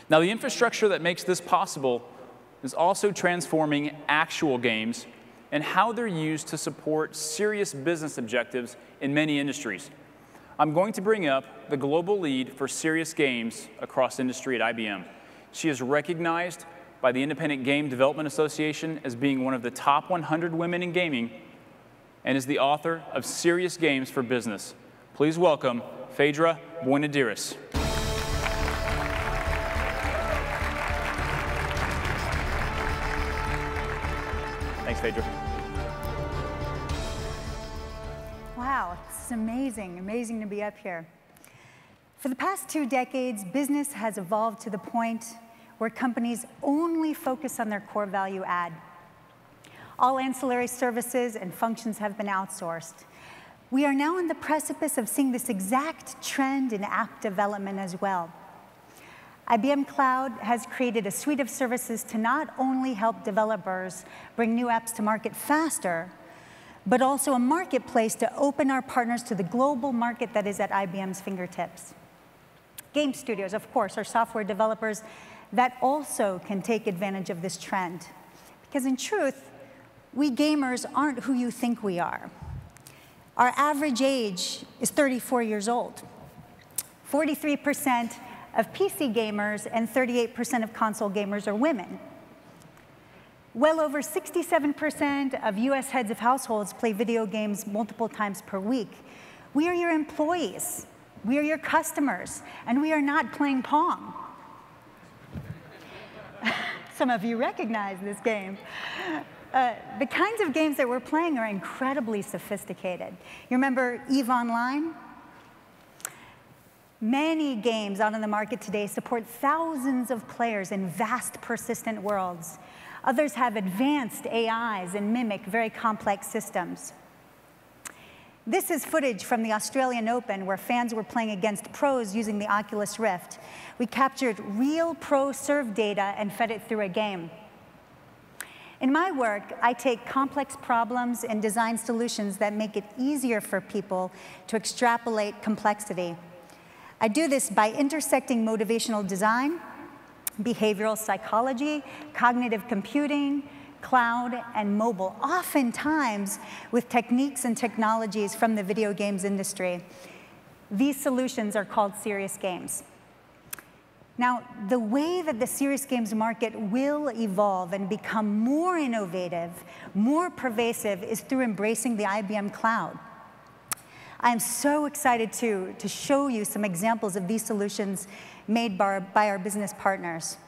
Now, the infrastructure that makes this possible is also transforming actual games and how they're used to support serious business objectives in many industries. I'm going to bring up the global lead for serious games across industry at IBM. She is recognized by the Independent Game Development Association as being one of the top 100 women in gaming and is the author of Serious Games for Business. Please welcome Phaedra Boinodiris. Thanks, Phaedra. Wow, this is amazing, amazing to be up here. For the past 2 decades, business has evolved to the point where companies only focus on their core value add. All ancillary services and functions have been outsourced. We are now on the precipice of seeing this exact trend in app development as well. IBM Cloud has created a suite of services to not only help developers bring new apps to market faster, but also a marketplace to open our partners to the global market that is at IBM's fingertips. Game studios, of course, are software developers that also can take advantage of this trend. Because in truth, we gamers aren't who you think we are. Our average age is 34 years old. 43% of PC gamers and 38% of console gamers are women. Well over 67% of US heads of households play video games multiple times per week. We are your employees, we are your customers, and we are not playing Pong. Some of you recognize this game. The kinds of games that we're playing are incredibly sophisticated. You remember EVE Online? Many games out on the market today support thousands of players in vast, persistent worlds. Others have advanced AIs and mimic very complex systems. This is footage from the Australian Open where fans were playing against pros using the Oculus Rift. We captured real pro serve data and fed it through a game. In my work, I take complex problems and design solutions that make it easier for people to extrapolate complexity. I do this by intersecting motivational design, behavioral psychology, cognitive computing, cloud, and mobile, oftentimes with techniques and technologies from the video games industry. These solutions are called serious games. Now, the way that the serious games market will evolve and become more innovative, more pervasive, is through embracing the IBM Cloud. I'm so excited to show you some examples of these solutions made by our business partners.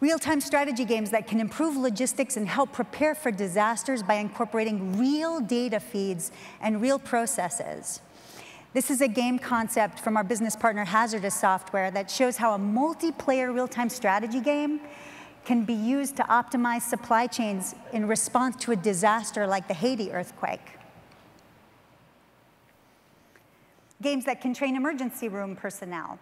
Real-time strategy games that can improve logistics and help prepare for disasters by incorporating real data feeds and real processes. This is a game concept from our business partner Hazardous Software that shows how a multiplayer real-time strategy game can be used to optimize supply chains in response to a disaster like the Haiti earthquake. Games that can train emergency room personnel.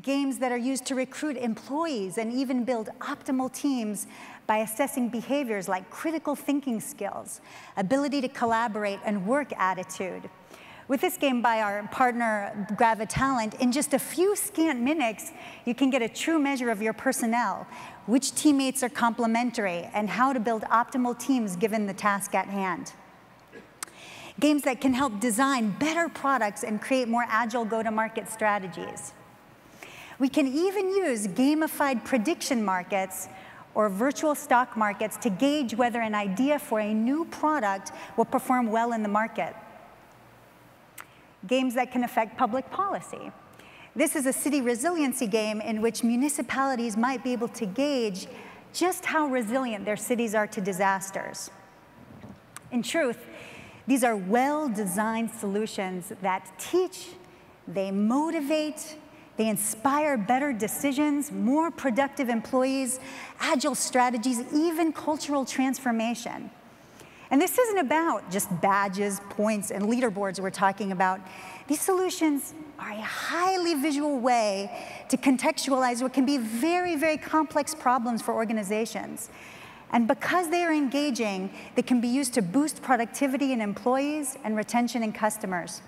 Games that are used to recruit employees and even build optimal teams by assessing behaviors like critical thinking skills, ability to collaborate, and work attitude. With this game by our partner Gravitalent, in just a few scant minutes, you can get a true measure of your personnel, which teammates are complementary, and how to build optimal teams given the task at hand. Games that can help design better products and create more agile go-to-market strategies. We can even use gamified prediction markets or virtual stock markets to gauge whether an idea for a new product will perform well in the market. Games that can affect public policy. This is a city resiliency game in which municipalities might be able to gauge just how resilient their cities are to disasters. In truth, these are well-designed solutions that teach, they motivate, they inspire better decisions, more productive employees, agile strategies, even cultural transformation. And this isn't about just badges, points, and leaderboards we're talking about. These solutions are a highly visual way to contextualize what can be very, very complex problems for organizations. And because they are engaging, they can be used to boost productivity in employees and retention in customers.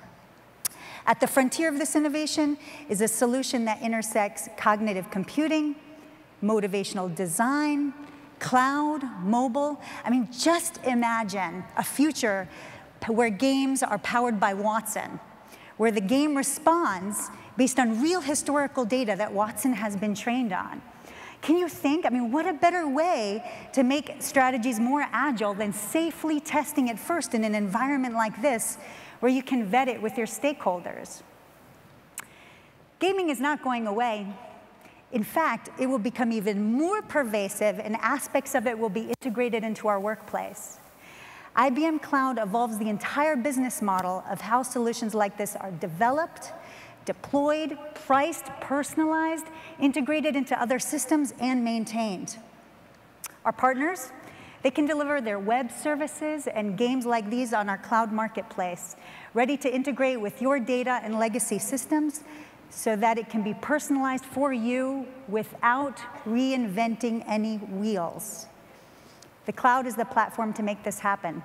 At the frontier of this innovation is a solution that intersects cognitive computing, motivational design, cloud, mobile. I mean, just imagine a future where games are powered by Watson, where the game responds based on real historical data that Watson has been trained on. Can you think, I mean, what a better way to make strategies more agile than safely testing it first in an environment like this, where you can vet it with your stakeholders? Gaming is not going away. In fact, it will become even more pervasive, and aspects of it will be integrated into our workplace. IBM Cloud evolves the entire business model of how solutions like this are developed, deployed, priced, personalized, integrated into other systems, and maintained. Our partners, they can deliver their web services and games like these on our cloud marketplace, ready to integrate with your data and legacy systems so that it can be personalized for you without reinventing any wheels. The cloud is the platform to make this happen.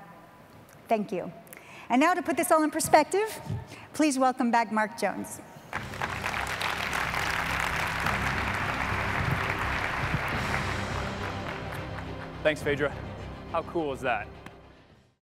Thank you. And now to put this all in perspective, please welcome back Mark Jones. Thanks, Phaedra. How cool is that?